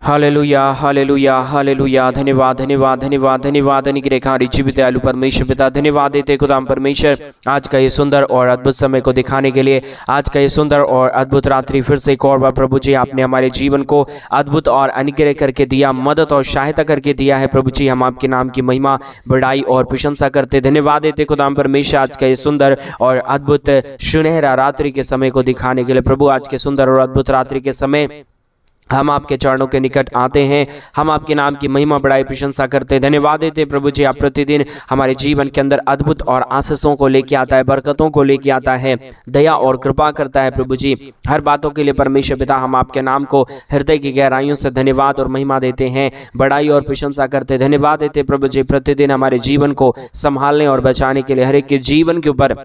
Hallelujah hallelujah hallelujah. धन्यवाद धन्यवाद धन्यवाद धन्यवाद। अनुग्रहकारी जीवित दयालु परमेश्वर पिता, धन्यवाद देते खुदाम परमेश्वर आज का ये सुंदर और अद्भुत समय को दिखाने के लिए, आज का ये सुंदर और अद्भुत रात्रि फिर से एक और बार प्रभु जी आपने हमारे जीवन को अद्भुत और अनुग्रह करके दिया, मदद और सहायता करके दिया है। प्रभु जी हम आपके नाम की महिमा, बड़ाई और प्रशंसा करते, धन्यवाद देते खुदाम परमेश्वर आज का ये सुंदर और अद्भुत सुनहरा रात्रि के समय को दिखाने के लिए। प्रभु आज के सुंदर और अद्भुत रात्रि के समय हम आपके चरणों के निकट आते हैं, हम आपके नाम की महिमा, बड़ाई, प्रशंसा करते, धन्यवाद देते प्रभु जी। आप प्रतिदिन हमारे जीवन के अंदर अद्भुत और आशीषों को लेके आता है, बरकतों को लेके आता है, दया और कृपा करता है प्रभु जी। हर बातों के लिए परमेश्वर पिता हम आपके नाम को हृदय की गहराइयों से धन्यवाद और महिमा देते हैं, बड़ाई और प्रशंसा करते, धन्यवाद देते प्रभु जी। प्रतिदिन हमारे जीवन को संभालने और बचाने के लिए, हर एक के जीवन के ऊपर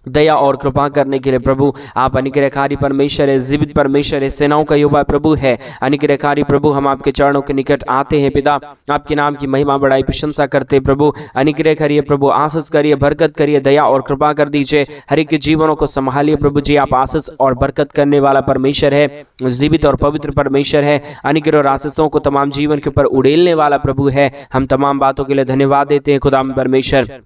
दया और कृपा करने के लिए प्रभु आप अनुग्रहकारी परमेश्वर है, जीवित परमेश्वर है, सेनाओं का यहोवा प्रभु है। अनुग्रहकारी प्रभु हम आपके चरणों के निकट आते हैं पिता, आपके नाम की महिमा, बड़ाई, प्रशंसा करते प्रभु। अनुग्रह करिए प्रभु, आशीष करिए, बरकत करिए, दया और कृपा कर दीजिए, हर एक के जीवनों को संभालिए प्रभु जी। आप आशीष और बरकत करने वाला परमेश्वर है, जीवित और पवित्र परमेश्वर है। अनुग्रह और आशीषों को तमाम जीवन के ऊपर उड़ेलने वाला प्रभु है। हम तमाम बातों के लिए धन्यवाद देते हैं खुदा परमेश्वर।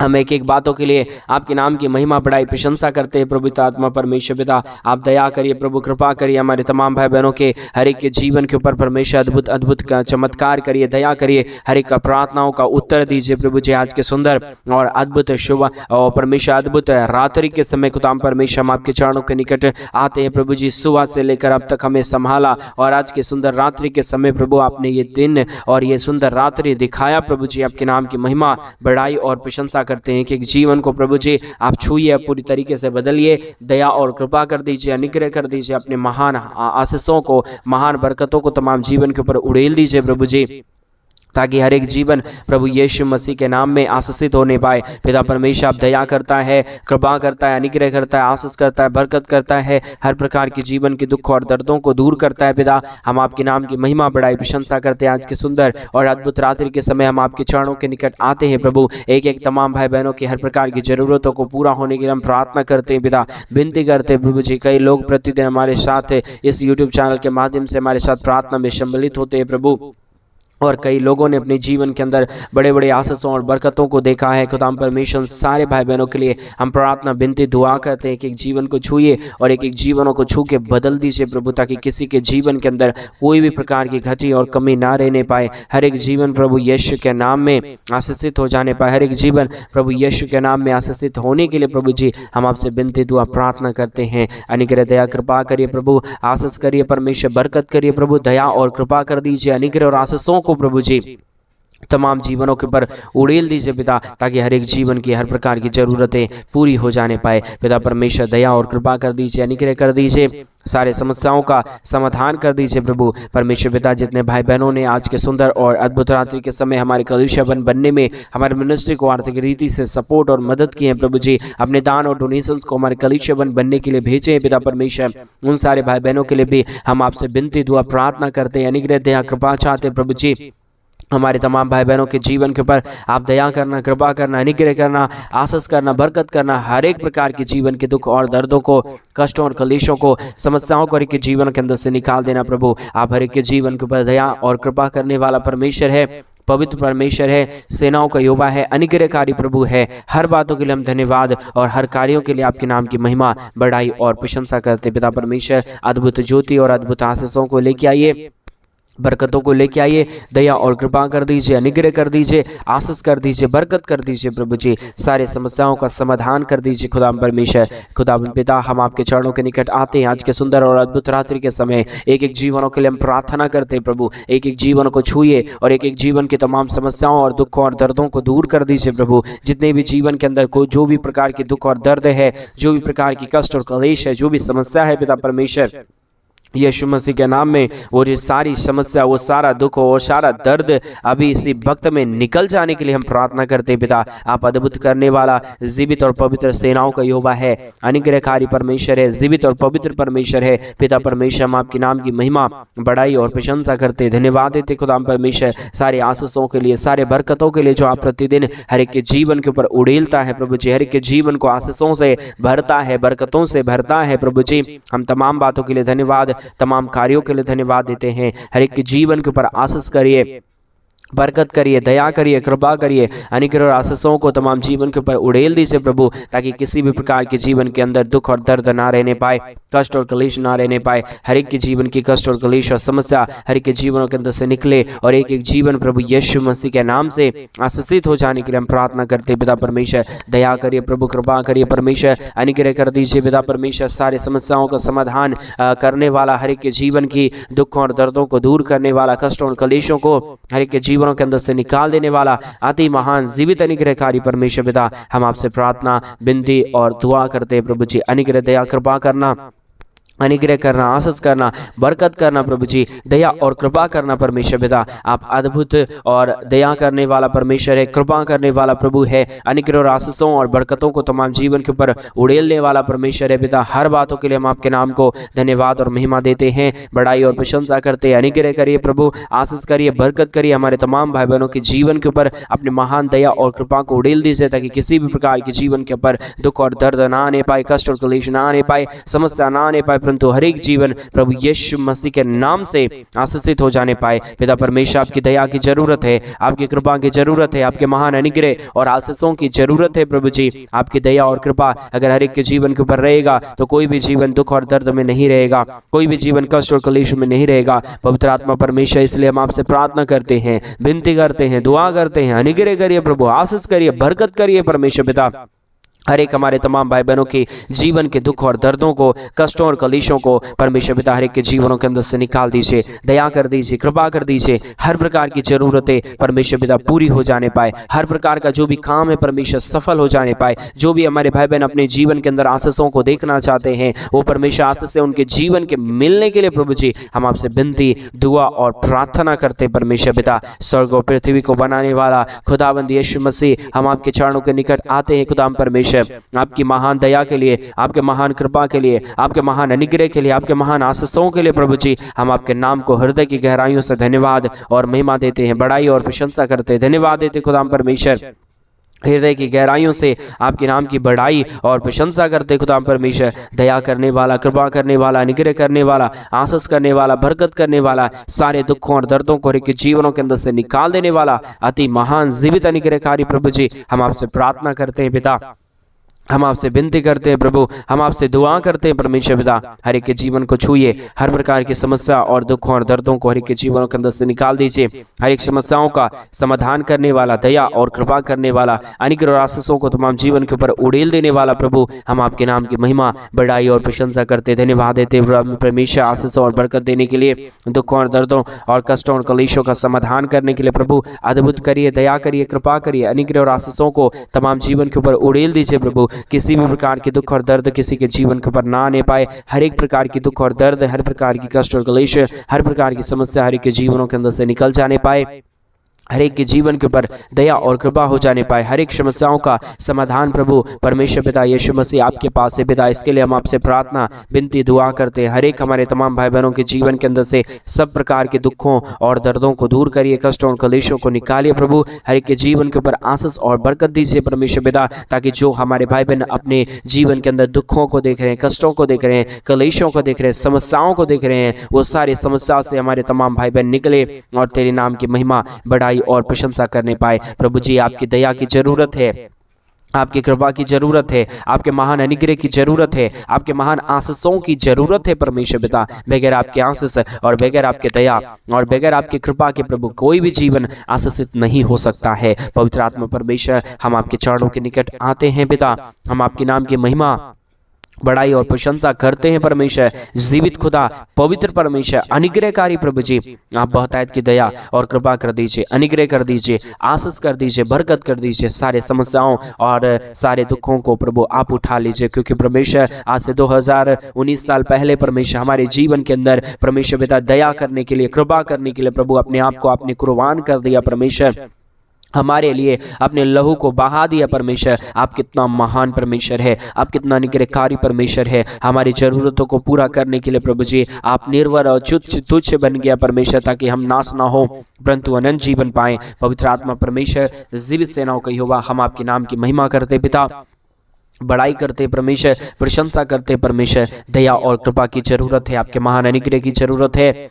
हम एक एक बातों के लिए आपके नाम की महिमा, बड़ाई, प्रशंसा करते हैं प्रभु आत्मा परमेश्वर पिता। आप दया करिए प्रभु, कृपा करिए हमारे तमाम भाई बहनों के हर एक के जीवन के ऊपर परमेश्वर अद्भुत अद्भुत का चमत्कार करिए, दया करिए, हर एक का प्रार्थनाओं का उत्तर दीजिए प्रभु जी। आज के सुंदर और अद्भुत शुभ और परमेश्वर अद्भुत रात्रि के समय खुदाम परमेश्वर हम आपके चरणों के निकट आते हैं प्रभु जी। सुबह से लेकर अब तक हमें संभाला और आज के सुंदर रात्रि के समय प्रभु आपने ये दिन और ये सुंदर रात्रि दिखाया प्रभु जी। आपके नाम की महिमा, बड़ाई और प्रशंसा करते हैं कि जीवन को प्रभु जी आप छूइए, पूरी तरीके से बदलिए, दया और कृपा कर दीजिए, अनुग्रह कर दीजिए, अपने महान आशीषों को, महान बरकतों को तमाम जीवन के ऊपर उड़ेल दीजिए प्रभु जी, ताकि हर एक जीवन प्रभु यीशु मसीह के नाम में आशीषित होने पाए। पिता परमेश्वर आप दया करता है, कृपा करता है, अनुग्रह करता है, आशीष करता है, बरकत करता है, हर प्रकार के जीवन के दुख और दर्दों को दूर करता है। पिता हम आपके नाम की महिमा, बड़ाई, प्रशंसा करते हैं। आज के सुंदर और अद्भुत रात्रि के समय हम आपके चरणों के निकट आते हैं प्रभु। एक एक तमाम भाई बहनों की हर प्रकार की जरूरतों को पूरा होने के लिए हम प्रार्थना करते हैं पिता, विनती करते हैं प्रभु जी। कई लोग प्रतिदिन हमारे साथ इस यूट्यूब चैनल के माध्यम से हमारे साथ प्रार्थना में सम्मिलित होते हैं प्रभु, और कई लोगों ने अपने जीवन के अंदर बड़े बड़े आशीषों और बरकतों को देखा है। खुदाम परमेश्वर सारे भाई बहनों के लिए हम प्रार्थना, विनती, दुआ करते हैं कि एक जीवन को छूइए और एक एक जीवनों को छू के बदल दीजिए प्रभु, ताकि किसी के जीवन के अंदर कोई भी प्रकार की घटी और कमी ना रहने पाए। हर एक जीवन प्रभु यीशु के नाम में आशीषित हो जाने पाए, हर एक जीवन प्रभु यीशु के नाम में आशीषित होने के लिए प्रभु जी हम आपसे विनती, दुआ, प्रार्थना करते हैं। अनुग्रह, दया, कृपा करिए प्रभु, आशीष करिए परमेश्वर, बरकत करिए प्रभु, दया और कृपा कर दीजिए। अनुग्रह और आशीषों को प्रभु जी तमाम जीवनों के ऊपर उड़ेल दीजिए पिता, ताकि हर एक जीवन की हर प्रकार की जरूरतें पूरी हो जाने पाए। पिता परमेश्वर दया और कृपा कर दीजिए, अनुग्रह कर दीजिए, सारे समस्याओं का समाधान कर दीजिए प्रभु परमेश्वर पिता। जितने भाई बहनों ने आज के सुंदर और अद्भुत रात्रि के समय हमारे कलीसिया बनने में हमारे मिनिस्ट्री को आर्थिक रीति से सपोर्ट और मदद की है प्रभु जी, अपने दान और डोनेशंस को हमारे कलीसिया बनने के लिए भेजे हैं पिता परमेश्वर। उन सारे भाई बहनों के लिए भी हम आपसे विनती, दुआ, प्रार्थना करते हैं, अनुग्रह, दया, कृपा चाहते हैं प्रभु जी। हमारे तमाम भाई बहनों के जीवन के ऊपर आप दया करना, कृपा करना, अनुग्रह करना, आशीष करना, बरकत करना, हर एक प्रकार के जीवन के दुख और दर्दों को, कष्टों और कलेशों को, समस्याओं को हर एक के जीवन के अंदर से निकाल देना प्रभु। आप हर एक के जीवन के ऊपर दया और कृपा करने वाला परमेश्वर है, पवित्र परमेश्वर है, सेनाओं का यहोवा है, अनुग्रहकारी प्रभु है। हर बातों के लिए हम धन्यवाद और हर कार्यों के लिए आपके नाम की महिमा, बड़ाई और प्रशंसा करते पिता परमेश्वर। अद्भुत ज्योति और अद्भुत आशीषों को लेके आइए, बरकतों को लेके आइए, दया और कृपा कर दीजिए, अनुग्रह कर दीजिए, आशीष कर दीजिए, बरकत कर दीजिए प्रभु जी। सारे समस्याओं का समाधान कर दीजिए खुदा परमेश्वर। खुदा पिता हम आपके चरणों के निकट आते हैं आज के सुंदर और अद्भुत रात्रि के समय। एक एक जीवनों के लिए हम प्रार्थना करते हैं प्रभु, एक एक जीवन को छूइए और एक एक जीवन की तमाम समस्याओं और दुखों और दर्दों को दूर कर दीजिए प्रभु। जितने भी जीवन के अंदर को जो भी प्रकार की दुख और दर्द है, जो भी प्रकार की कष्ट और कलेश है, जो भी समस्या है पिता परमेश्वर, यीशु मसीह के नाम में वो जो सारी समस्या, वो सारा दुख और सारा दर्द अभी इसी वक्त में निकल जाने के लिए हम प्रार्थना करते हैं पिता। आप अद्भुत करने वाला जीवित और पवित्र सेनाओं का यहोवा है, अनुग्रहकारी परमेश्वर है, जीवित और पवित्र परमेश्वर है पिता परमेश्वर। हम आपके नाम की महिमा, बड़ाई और प्रशंसा करते, धन्यवाद देते खुदा परमेश्वर सारे आशीषों के लिए, सारे बरकतों के लिए जो आप प्रतिदिन हर एक के जीवन के ऊपर उड़ेलता है प्रभु जी। हर एक के जीवन को आशीषों से भरता है, बरकतों से भरता है प्रभु जी। हम तमाम बातों के लिए धन्यवाद तमाम कार्यों के लिए धन्यवाद देते हैं। हर एक के जीवन के ऊपर आशीष करिए, बरकत करिए, दया करिए, कृपा करिए, अनुग्रह और आशीषों को तमाम जीवन के ऊपर उड़ेल दीजिए प्रभु, ताकि किसी भी प्रकार के जीवन के अंदर दुख और दर्द ना रहने पाए, कष्ट और कलेश ना रहने पाए। हर एक के जीवन की कष्ट और कलेश और समस्या हर एक के जीवनों के अंदर से निकले और एक एक जीवन प्रभु यीशु मसीह के नाम से आशीषित हो जाने के लिए हम प्रार्थना करते। पिता परमेश्वर दया करिए प्रभु, कृपा करिए परमेश्वर, अनुग्रह कर दीजिए पिता परमेश्वर। सारे समस्याओं का समाधान करने वाला, हर एक के जीवन की दुखों और दर्दों को दूर करने वाला, कष्टों और कलेशों को हर एक के जीवनों के अंदर से निकाल देने वाला अति महान जीवित अनुग्रहकारी परमेश्वर पिता, हम आपसे प्रार्थना, विनती और दुआ करते हैं प्रभु जी। अनुग्रह, दया, कृपा करना, अनुग्रह करना, आशीष करना, बरकत करना प्रभु जी, दया और कृपा करना परमेश्वर पिता। आप अद्भुत और दया करने वाला परमेश्वर है, कृपा करने वाला प्रभु है, अनुग्रह और आशीषों और बरकतों को तमाम जीवन के ऊपर उड़ेलने वाला परमेश्वर है पिता। हर बातों के लिए हम आपके नाम को धन्यवाद और महिमा देते हैं, बड़ाई और प्रशंसा करते हैं। अनुग्रह करिए प्रभु, आशीष करिए, बरकत करिए, हमारे तमाम भाई बहनों के जीवन के ऊपर अपने महान दया और कृपा को उड़ेल दीजिए, ताकि किसी भी प्रकार के जीवन के ऊपर दुख और दर्द ना आने पाए, कष्ट और क्लेश ना आने पाए, समस्या ना आने पाए, परंतु हर एक जीवन प्रभु यीशु मसीह के नाम से आशीषित हो जाने पाए। पिता परमेश्वर आपकी दया की जरूरत है, आपकी कृपा की जरूरत है, आपके महान अनुग्रह और आशीषों की जरूरत है प्रभु जी। आपकी दया और कृपा अगर हर एक के जीवन के ऊपर रहेगा तो कोई भी जीवन दुख और दर्द में नहीं रहेगा, कोई भी जीवन कष्ट और क्लेश में नहीं रहेगा। पवित्र आत्मा परमेश्वर, इसलिए हम आपसे प्रार्थना करते हैं, विनती करते हैं, दुआ करते हैं, अनुग्रह करिए प्रभु, आशीष करिए, बरकत करिए परमेश्वर पिता। हर एक हमारे तमाम भाई बहनों के जीवन के दुख और दर्दों को, कष्टों और कलेशों को परमेश्वर पिता हर एक के जीवनों के अंदर से निकाल दीजिए, दया कर दीजिए, कृपा कर दीजिए। हर प्रकार की जरूरतें परमेश्वर पिता पूरी हो जाने पाए, हर प्रकार का जो भी काम है परमेश्वर सफल हो जाने पाए। जो भी हमारे भाई बहन अपने जीवन के अंदर आशीषों को देखना चाहते हैं, वो परमेश्वर आशीष से उनके जीवन के मिलने के लिए प्रभु जी हम आपसे विनती, दुआ और प्रार्थना करते परमेश्वर पिता। स्वर्ग और पृथ्वी को बनाने वाला खुदावंद यीशु मसीह, हम आपके चरणों के निकट आते हैं खुदाम परमेश्वर, आपकी महान दया के लिए, आपके महान कृपा के लिए, आपके महान अनुग्रह के लिए, आपके महान आशीषों के लिए प्रभु जी हम आपके नाम को हृदय की गहराइयों से धन्यवाद और महिमा देते हैं, बड़ाई और प्रशंसा करते हैं, धन्यवाद देते खुदाम परमेश्वर। हृदय की गहराइयों से आपके नाम की बड़ाई और प्रशंसा करते खुदाम परमेश्वर। दया करने वाला, कृपा करने वाला, अनुग्रह करने वाला, आशीष करने वाला, बरकत करने वाला, सारे दुखों और दर्दों को के जीवनों के अंदर से निकाल देने वाला अति महान जीवित अनुग्रहकारी प्रभु जी हम आपसे प्रार्थना करते हैं पिता, हम आपसे विनती करते हैं प्रभु, हम आपसे दुआ करते हैं परमेश्वर पिता। हर एक के जीवन को छूइए, हर प्रकार की समस्या और दुखों और दर्दों को हर एक के जीवनों के अंदर से निकाल दीजिए। हर एक समस्याओं का समाधान करने वाला, दया और कृपा करने वाला, अनुग्रह और आशीषों को तमाम जीवन के ऊपर उड़ेल देने वाला प्रभु हम आपके नाम की महिमा, बड़ाई और प्रशंसा करते, धन्यवाद देते परमेश्वर। आशीषों और बरकत देने के लिए, दुखों और दर्दों और कष्टों और कलेशों का समाधान करने के लिए प्रभु अद्भुत करिए, दया करिए, कृपा करिए, अनुग्रह और आशीषों को तमाम जीवन के ऊपर उड़ेल दीजिए प्रभु। किसी भी प्रकार के दुख और दर्द किसी के जीवन के ऊपर ना आने पाए। हर एक प्रकार की दुख और दर्द, हर प्रकार की कष्ट और क्लेश, हर प्रकार की समस्या हर एक के जीवनों के अंदर से निकल जाने पाए। हर एक के जीवन के ऊपर दया और कृपा हो जाने पाए। हर एक समस्याओं का समाधान प्रभु परमेश्वर पिता यीशु मसीह आपके पास है पिता। इसके लिए हम आपसे प्रार्थना, विनती, दुआ करते हैं। हर एक हमारे तमाम भाई बहनों के जीवन के अंदर से सब प्रकार के दुखों और दर्दों को दूर करिए, कष्टों और कलेशों को निकालिए प्रभु। हर एक के जीवन के ऊपर आशीष और बरकत दीजिए परमेश्वर पिता, ताकि जो हमारे भाई बहन अपने जीवन के अंदर दुखों को देख रहे हैं, कष्टों को देख रहे हैं, कलेशों को देख रहे हैं, समस्याओं को देख रहे हैं, वो सारी समस्याओं से हमारे तमाम भाई बहन निकले और तेरे नाम की महिमा, बड़ाई और प्रशंसा करने पाए। प्रभु जी आपकी दया की जरूरत है, आपकी कृपा की जरूरत है, आपके महान अनुग्रह की जरूरत है, आपके महान आशीषों की जरूरत है परमेश्वर पिता। बगैर आपके आशीष और बगैर आपके दया और बगैर आपकी कृपा के प्रभु कोई भी जीवन आशीषित नहीं हो सकता है। पवित्र आत्मा परमेश्वर हम आपके चरणों के निकट आते हैं पिता, हम आपके नाम की महिमा, बड़ाई और प्रशंसा करते हैं परमेश्वर। जीवित खुदा, पवित्र परमेश्वर, अनुग्रहकारी प्रभु जी आप बहुतायत की दया और कृपा कर दीजिए, अनुग्रह कर दीजिए, आशीष कर दीजिए, बरकत कर दीजिए। सारे समस्याओं और सारे दुखों को प्रभु आप उठा लीजिए, क्योंकि परमेश्वर आज से 2019 साल पहले परमेश्वर हमारे जीवन के अंदर परमेश्वर पिता दया करने के लिए, कृपा करने के लिए प्रभु अपने आप को आपने कुर्बान कर दिया परमेश्वर, हमारे लिए अपने लहू को बहा दिया परमेश्वर। आप कितना महान परमेश्वर है, आप कितना अनुग्रहकारी परमेश्वर है। हमारी जरूरतों को पूरा करने के लिए प्रभु जी आप निर्भर और तुच्छ बन गया परमेश्वर, ताकि हम नाश ना हो परंतु अनंत जीवन पाएं। पवित्र आत्मा परमेश्वर जीवित सेनाओं का यहोवा हम आपके नाम की महिमा करते पिता, बड़ाई करते परमेश्वर, प्रशंसा करते परमेश्वर। दया और कृपा की जरूरत है, आपके महान अनुग्रह की जरूरत है,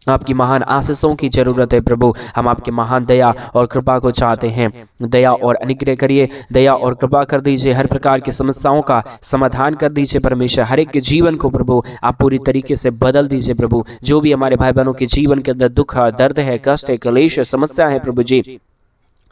आपकी महान आशीषों की जरूरत है प्रभु। हम आपके महान दया और कृपा को चाहते हैं। दया और अनुग्रह करिए, दया और कृपा कर दीजिए, हर प्रकार की समस्याओं का समाधान कर दीजिए परमेश्वर। हर एक के जीवन को प्रभु आप पूरी तरीके से बदल दीजिए प्रभु। जो भी हमारे भाई बहनों के जीवन के अंदर दुख है, दर्द है, कष्ट है, क्लेश है, समस्या है प्रभु जी,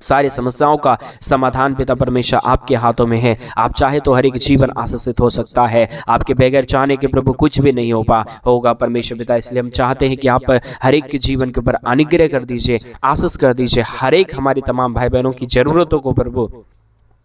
सारी समस्याओं का समाधान पिता परमेश्वर आपके हाथों में है। आप चाहे तो हर एक जीवन आशीषित हो सकता है। आपके बगैर चाहने के प्रभु कुछ भी नहीं होगा परमेश्वर पिता। इसलिए हम चाहते हैं कि आप हर एक के जीवन के ऊपर अनुग्रह कर दीजिए, आशीष कर दीजिए। हर एक हमारी तमाम भाई बहनों की जरूरतों को प्रभु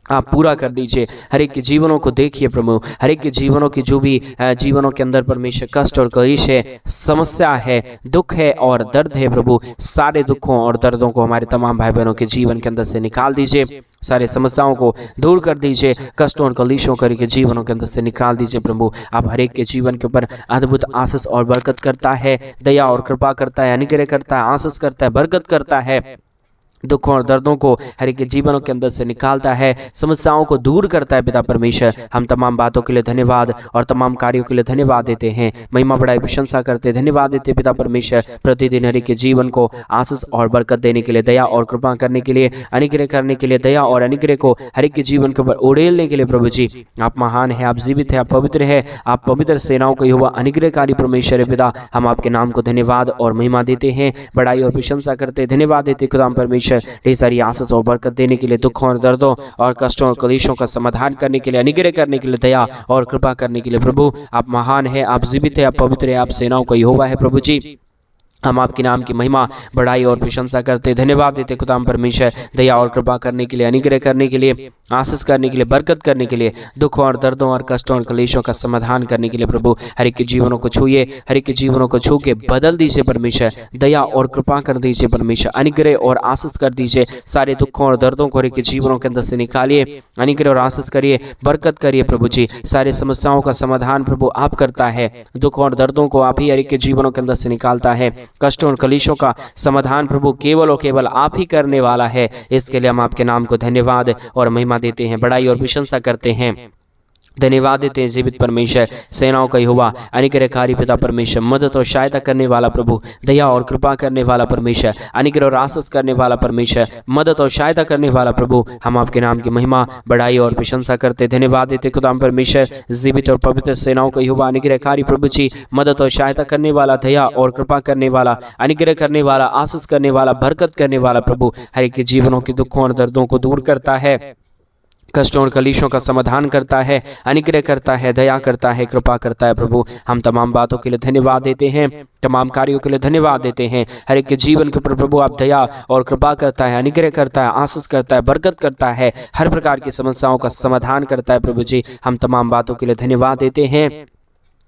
आप पूरा कर दीजिए। हर एक के जीवनों को देखिए प्रभु, हर एक के जीवनों की जो भी जीवनों के अंदर परमेश्वर कष्ट और क्लेश है, समस्या है, दुख है और दर्द है प्रभु, सारे दुखों और दर्दों को हमारे तमाम भाई बहनों के जीवन के अंदर से निकाल दीजिए। सारे समस्याओं को दूर कर दीजिए, कष्टों और क्लेशों के जीवनों के अंदर से निकाल दीजिए प्रभु। आप हर एक के जीवन के ऊपर अद्भुत आशीष और बरकत करता है, दया और कृपा करता है, अनुग्रह करता है, आशीष करता है, बरकत करता है, दुखों और दर्दों को हर एक जीवनों के अंदर से निकालता है, समस्याओं को दूर करता है पिता परमेश्वर। हम तमाम बातों के लिए धन्यवाद और तमाम कार्यों के लिए धन्यवाद देते हैं, महिमा बड़ाई प्रशंसा करते धन्यवाद देते पिता परमेश्वर। प्रतिदिन हर एक के जीवन को आशीष और बरकत देने के लिए, दया और कृपा करने के लिए, अनुग्रह करने के लिए, दया और अनुग्रह को हर एक के जीवन के ऊपर उड़ेलने के लिए प्रभु जी आप महान है, आप जीवित है, आप पवित्र है, आप पवित्र सेनाओं का यहोवा अनुग्रहकारी परमेश्वर है पिता। हम आपके नाम को धन्यवाद और महिमा देते हैं, बड़ाई और प्रशंसा करते धन्यवाद देते खुदा परमेश्वर। ढेर सारी आशीष और बरकत देने के लिए, दुखों और दर्दों और कष्टों और क्लेशों का समाधान करने के लिए, अनुग्रह करने के लिए, दया और कृपा करने के लिए प्रभु आप महान है, आप जीवित है, आप पवित्र है, आप सेनाओं का यहोवा है प्रभु जी। हम आपके नाम की महिमा बड़ाई और प्रशंसा करते धन्यवाद देते खुदा परमेश्वर। दया और कृपा करने के लिए, अनुग्रह करने के लिए, आशीष करने के लिए, बरकत करने के लिए, दुखों और दर्दों और कष्टों और क्लेशों का समाधान करने के लिए प्रभु हर एक के जीवनों को छूइए, हर एक के जीवनों को छू के बदल दीजिए परमेश्वर। दया और कृपा कर दीजिए परमेश्वर, अनुग्रह और आशीष कर दीजिए। सारे दुखों और दर्दों को हर एक के जीवनों के अंदर से निकालिए, अनुग्रह और आशीष करिए, बरकत करिए प्रभु जी। सारे समस्याओं का समाधान प्रभु आप करता है, दुखों और दर्दों को आप ही हर एक के जीवनों के अंदर से निकालता है, कष्टों और क्लेशों का समाधान प्रभु केवल और केवल आप ही करने वाला है। इसके लिए हम आपके नाम को धन्यवाद और महिमा देते हैं, बड़ाई और प्रशंसा करते हैं, धन्यवाद देते हैं जीवित परमेश्वर, सेनाओं का यहोवा, अनुग्रहकारी पिता परमेश्वर, मदद और सहायता करने वाला प्रभु, दया और कृपा करने वाला परमेश्वर, अनुग्रह और आशीष करने वाला परमेश्वर, मदद और सहायता करने वाला प्रभु। हम आपके नाम की महिमा बड़ाई और प्रशंसा करते धन्यवाद देते खुदा परमेश्वर। जीवित और पवित्र सेनाओं का यहोवा, अनुग्रहकारी प्रभु जी, मदद और सहायता करने वाला, दया और कृपा करने वाला, अनुग्रह करने वाला, आशीष करने वाला, बरकत करने वाला प्रभु हर एक के जीवनों के दुखों और दर्दों को दूर करता है, कष्टों और क्लेशों का समाधान करता है, अनुग्रह करता है, दया करता है, कृपा करता है प्रभु। हम तमाम बातों के लिए धन्यवाद देते हैं, तमाम कार्यों के लिए धन्यवाद देते हैं। हर एक के जीवन के ऊपर प्रभु आप दया और कृपा करता है, अनुग्रह करता है, आशीष करता है, बरकत करता है, हर प्रकार की समस्याओं का समाधान करता है प्रभु जी। हम तमाम बातों के लिए धन्यवाद देते हैं,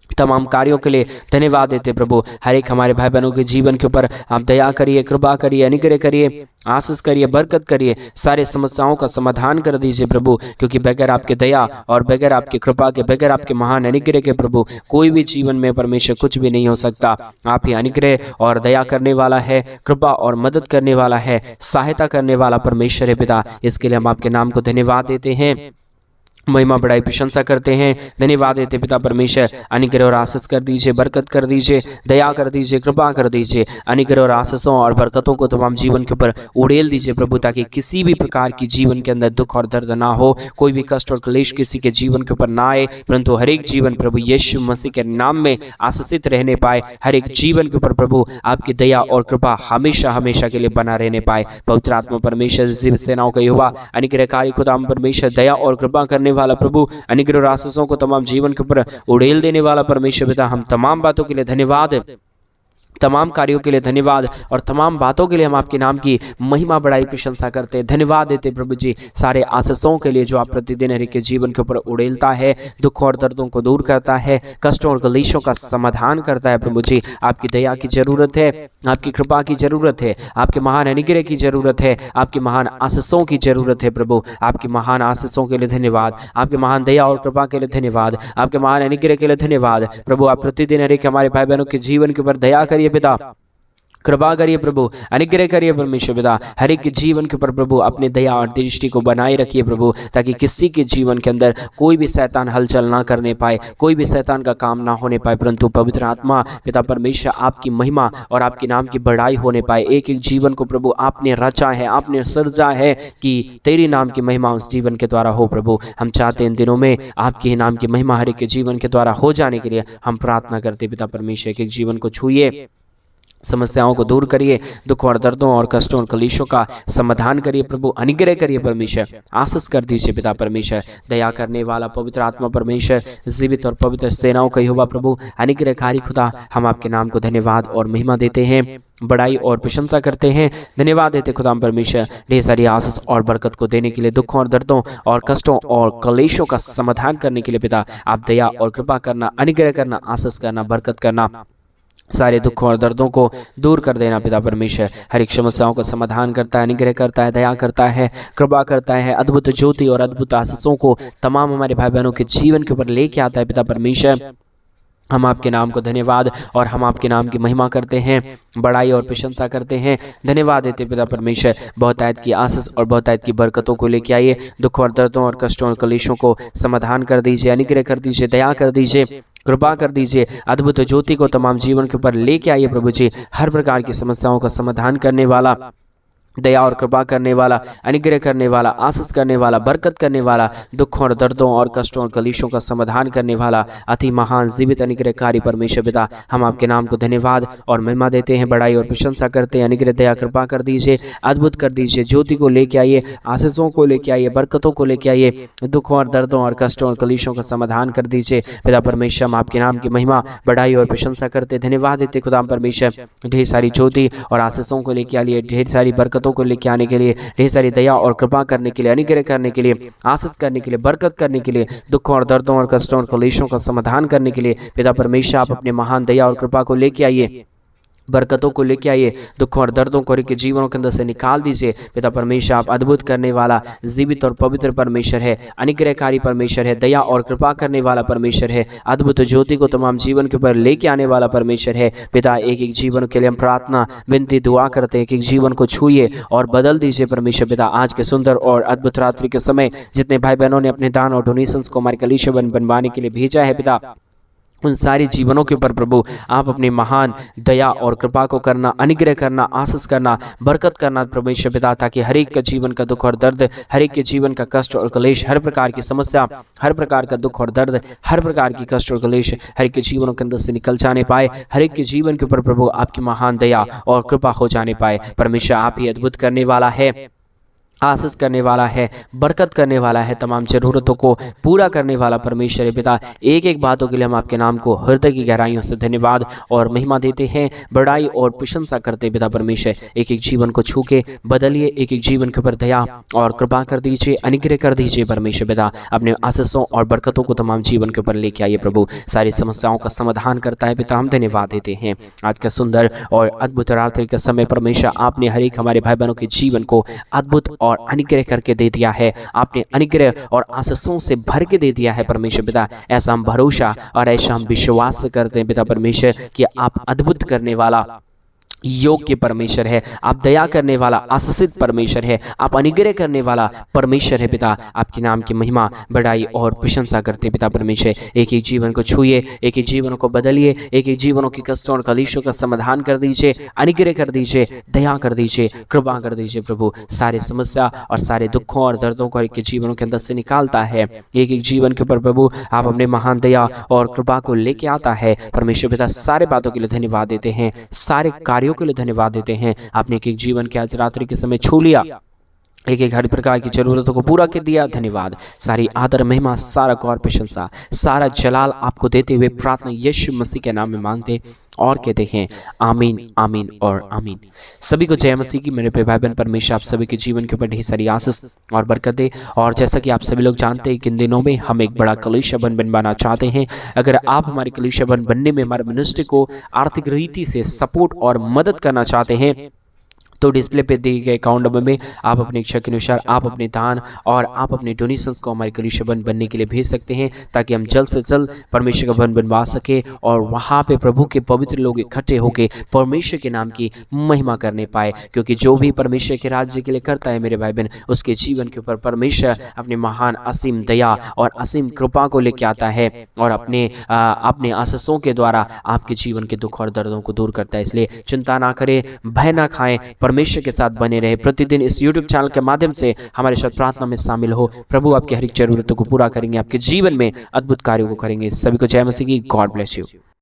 तमाम कार्यों के लिए धन्यवाद देते प्रभु। हर एक हमारे भाई बहनों के जीवन के ऊपर आप दया करिए, कृपा करिए, अनुग्रह करिए, आशीष करिए, बरकत करिए, सारे समस्याओं का समाधान कर दीजिए प्रभु। क्योंकि बगैर आपके दया और बगैर आपकी कृपा के, बगैर आपके महान अनुग्रह के प्रभु कोई भी जीवन में परमेश्वर कुछ भी नहीं हो सकता। आप ही अनुग्रह और दया करने वाला है, कृपा और मदद करने वाला है, सहायता करने वाला परमेश्वर है पिता। इसके लिए हम आपके नाम को धन्यवाद देते हैं, महिमा बड़ाई प्रशंसा करते हैं, धन्यवाद देते पिता परमेश्वर। अनुग्रह और आशीष कर दीजिए, बरकत कर दीजिए, दया कर दीजिए, कृपा कर दीजिए, अनुग्रह और आशीषों और बरकतों को तमाम जीवन के ऊपर उड़ेल दीजिए प्रभु, ताकि किसी भी प्रकार की जीवन के अंदर दुख और दर्द ना हो, कोई भी कष्ट और क्लेश किसी के जीवन के ऊपर ना आए, परंतु हर एक जीवन प्रभु यीशु मसीह के नाम में आशीषित रहने पाए। हर एक जीवन के ऊपर प्रभु आपकी दया और कृपा हमेशा हमेशा के लिए बना रहने पाए। पवित्र आत्मा परमेश्वर, जीवित सेनाओं का यहोवा, अनुग्रहकारी खुदा परमेश्वर, दया और कृपा करने वाला प्रभु, अनुग्रह और आशीषों को तमाम जीवन के ऊपर उड़ेल देने वाला परमेश्वर पिता, हम तमाम बातों के लिए धन्यवाद, तमाम कार्यों के लिए धन्यवाद और तमाम बातों के लिए हम आपके नाम की महिमा बड़ाई प्रशंसा करते हैं, धन्यवाद देते प्रभु जी। सारे आशीषों के लिए जो आप प्रतिदिन हर एक के जीवन के ऊपर उड़ेलता है, दुख और दर्दों को दूर करता है, कष्टों और क्लेशों का समाधान करता है प्रभु जी। आपकी दया की जरूरत है, आपकी कृपा की जरूरत है, आपके महान अनुग्रह की जरूरत है, आपकी महान आशीषों की जरूरत है प्रभु। आपकी महान आशीषों के लिए धन्यवाद, आपके महान दया और कृपा के लिए धन्यवाद, आपके महान अनुग्रह के लिए धन्यवाद प्रभु। आप प्रतिदिन हर एक हमारे भाई बहनों के जीवन के ऊपर दया करिए पिता, कृपा करिए प्रभु, अनुग्रह करिए परमेश्वर पिता। हर एक के जीवन के ऊपर प्रभु अपने दया और दृष्टि को बनाए रखिए प्रभु, ताकि किसी के जीवन के अंदर कोई भी शैतान हलचल ना करने पाए, कोई भी शैतान का काम ना होने पाए, परंतु पवित्र आत्मा पिता परमेश्वर आपकी महिमा और आपके नाम की बड़ाई होने पाए। एक एक जीवन को प्रभु आपने रचा है, आपने सृजा है कि तेरी नाम की महिमा उस जीवन के द्वारा हो प्रभु। हम चाहते हैं इन दिनों में आपके नाम की महिमा हर एक के जीवन के द्वारा हो जाने के लिए हम प्रार्थना करते पिता परमेश्वर। एक एक जीवन को छूइए, समस्याओं को दूर करिए, दुख और दर्दों और कष्टों और कलेशों का समाधान करिए प्रभु, अनुग्रह करिए परमेश्वर, आशीष कर दीजिए पिता परमेश्वर। दया करने वाला पवित्र आत्मा परमेश्वर, जीवित और पवित्र सेनाओं का यहोवा प्रभु, अनुग्रहकारी खुदा, हम आपके नाम को धन्यवाद और महिमा देते हैं, बड़ाई और प्रशंसा करते हैं। धन्यवाद देते खुदा परमेश्वर ढेर सारी आशीष और बरकत को देने के लिए, दुखों और दर्दों और कष्टों और कलेशों का समाधान करने के लिए पिता आप दया और कृपा करना, अनुग्रह करना, आशीष करना, बरकत करना, सारे दुखों और दर्दों को दूर कर देना पिता परमेश्वर। हर एक समस्याओं का समाधान करता है, अनुग्रह करता है, दया करता है, कृपा करता है, अद्भुत ज्योति और अद्भुत आशीषों को तमाम हमारे भाई बहनों के जीवन के ऊपर लेके आता है पिता परमेश्वर। हम आपके नाम को धन्यवाद और हम आपके नाम की महिमा करते हैं, बड़ाई और प्रशंसा करते हैं। धन्यवाद देते पिता परमेश्वर, बहुतायत की आशीष और बहुतायत की बरकतों को लेके आइए, दुख और दर्दों और कष्टों और कलेशों को समाधान कर दीजिए, अनुग्रह कर दीजिए, दया कर दीजिए, कृपा कर दीजिए, अद्भुत ज्योति को तमाम जीवन के ऊपर लेके आइए प्रभु जी। हर प्रकार की समस्याओं का समाधान करने वाला, दया और कृपा करने वाला, अनुग्रह करने वाला, आशीष करने वाला, बरकत करने वाला, दुख और दर्दों और कष्टों और कलेशों का समाधान करने वाला, अति महान जीवित अनुग्रहकारी परमेश्वर पिता, हम आपके नाम को धन्यवाद और महिमा देते हैं, बड़ाई और प्रशंसा करते हैं। अनुग्रह दया कृपा कर दीजिए, अद्भुत कर दीजिए, ज्योति को लेके आइए, आशीषों को लेके आइए, बरकतों को लेके आइए, दुखों और दर्दों और कष्टों और कलेशों का समाधान कर दीजिए पिता परमेश्वर। हम आपके नाम की महिमा, बड़ाई और प्रशंसा करते, धन्यवाद देते खुदा परमेश्वर। ढेर सारी ज्योति और आशीषों को लेके आइए, ढेर सारी बरकतों को लेके आने के लिए, ढेर सारी दया और कृपा करने के लिए, अनुग्रह करने के लिए, आशीष करने के लिए, बरकत करने के लिए, दुखों और दर्दों और कष्टों और कलेशों का समाधान करने के लिए पिता परमेश्वर आप अपने महान दया और कृपा को लेके आइए, बरकतों को लेके आइए, दुखों और दर्दों को के जीवनों के अंदर से निकाल दीजिए पिता परमेश्वर। आप अद्भुत करने वाला, जीवित और पवित्र परमेश्वर है, अनुग्रहकारी परमेश्वर है, दया और कृपा करने वाला परमेश्वर है, अद्भुत ज्योति को तमाम जीवन के ऊपर लेके आने वाला परमेश्वर है पिता। एक एक जीवन के लिए हम प्रार्थना, विनती, दुआ करते हैं, एक एक जीवन को छूइए और बदल दीजिए परमेश्वर पिता। आज के सुंदर और अद्भुत रात्रि के समय जितने भाई बहनों ने अपने दान और डोनेशंस को हमारे कलीसिया बनवाने के लिए भेजा है पिता, उन सारे जीवनों के ऊपर प्रभु आप अपनी महान दया और कृपा को करना, अनुग्रह करना, आशीष करना, बरकत करना परमेश्वर पिता, ताकि हर एक का जीवन का दुख और दर्द, हर एक के जीवन का कष्ट और कलेश, हर प्रकार की समस्या, हर प्रकार का दुख और दर्द, हर प्रकार की कष्ट और कलेश हर एक के जीवनों के अंदर से निकल जाने पाए, हर एक के जीवन के ऊपर प्रभु आपकी महान दया और कृपा हो जाने पाए। परमेश्वर आप ही अद्भुत करने वाला है, आशीष करने वाला है, बरकत करने वाला है, तमाम जरूरतों को पूरा करने वाला परमेश्वर है पिता। एक एक बातों के लिए हम आपके नाम को हृदय की गहराइयों से धन्यवाद और महिमा देते हैं, बड़ाई और प्रशंसा करते पिता परमेश्वर। एक एक जीवन को छू के बदलिए, एक एक जीवन के ऊपर दया और कृपा कर दीजिए, अनुग्रह कर दीजिए परमेश्वर पिता। अपने आशीषों और बरकतों को तमाम जीवन के ऊपर लेके आइए प्रभु, सारी समस्याओं का समाधान करता है पिता। हम धन्यवाद देते हैं आज का सुंदर और अद्भुत रात्रि का समय परमेश्वर, आपने हर एक हमारे भाई बहनों के जीवन को अद्भुत और अनुग्रह करके दे दिया है, आपने अनुग्रह और आशीषों से भर के दे दिया है परमेश्वर पिता। ऐसा हम भरोसा और ऐसा हम विश्वास करते हैं पिता परमेश्वर कि आप अद्भुत करने वाला, योग्य परमेश्वर है, आप दया करने वाला, आशीषित परमेश्वर है, आप अनुग्रह करने वाला परमेश्वर है पिता। आपके नाम की महिमा, बड़ाई और प्रशंसा करते पिता परमेश्वर। एक एक जीवन को छूइए, एक एक जीवन को बदलिए, एक एक जीवनों की कष्टों और कलेशों का समाधान कर दीजिए, अनुग्रह कर दीजिए, दया कर दीजिए, कृपा कर दीजिए प्रभु। सारे समस्या और सारे दुखों और दर्दों को एक जीवनों के अंदर से निकालता है। एक एक जीवन के ऊपर प्रभु आप अपने महान दया और कृपा को लेके आता है परमेश्वर पिता। सारे बातों के लिए धन्यवाद देते हैं, सारे कार्यों के लिए धन्यवाद देते हैं। आपने एक एक जीवन के आज रात्रि के समय छू लिया, एक एक हर प्रकार की जरूरतों को पूरा कर दिया। धन्यवाद, सारी आदर, महिमा, सारा गौर, प्रशंसा, सारा जलाल आपको देते हुए प्रार्थना यीशु मसीह के नाम में मांगते और कहते हैं आमीन, आमीन और आमीन। सभी को जय मसीह की। मेरे प्रिय भाई बहन, परमेश्वर आप सभी के जीवन के ऊपर ढेर सारी आशीष और बरकत दे। और जैसा कि आप सभी लोग जानते हैं कि इन दिनों में हम एक बड़ा कलीसिया बनवाना चाहते हैं। अगर आप हमारे कलीसिया बनने में हमारे मिनिस्ट्री को आर्थिक रीति से सपोर्ट और मदद करना चाहते हैं तो डिस्प्ले पे दिए गए अकाउंट नंबर में आप अपनी इच्छा के अनुसार आप अपने दान और आप अपने डोनेशंस को हमारे कलीसिया भवन बनने के लिए भेज सकते हैं, ताकि हम जल्द से जल्द परमेश्वर का भवन बनवा सके और वहाँ पे प्रभु के पवित्र लोग इकट्ठे होकर परमेश्वर के नाम की महिमा करने पाए। क्योंकि जो भी परमेश्वर के राज्य के लिए करता है मेरे भाई बहन, उसके जीवन के ऊपर परमेश्वर अपने महान असीम दया और असीम कृपा को लेकर आता है और अपने आशीषों के द्वारा आपके जीवन के दुख और दर्दों को दूर करता है। इसलिए चिंता ना करें, भय ना खाएं, परमेश्वर के साथ बने रहे। प्रतिदिन इस YouTube चैनल के माध्यम से हमारे साथ प्रार्थना में शामिल हो। प्रभु आपकी हर एक जरूरतों को पूरा करेंगे, आपके जीवन में अद्भुत कार्यों को करेंगे। सभी को जय मसीह की। God bless you.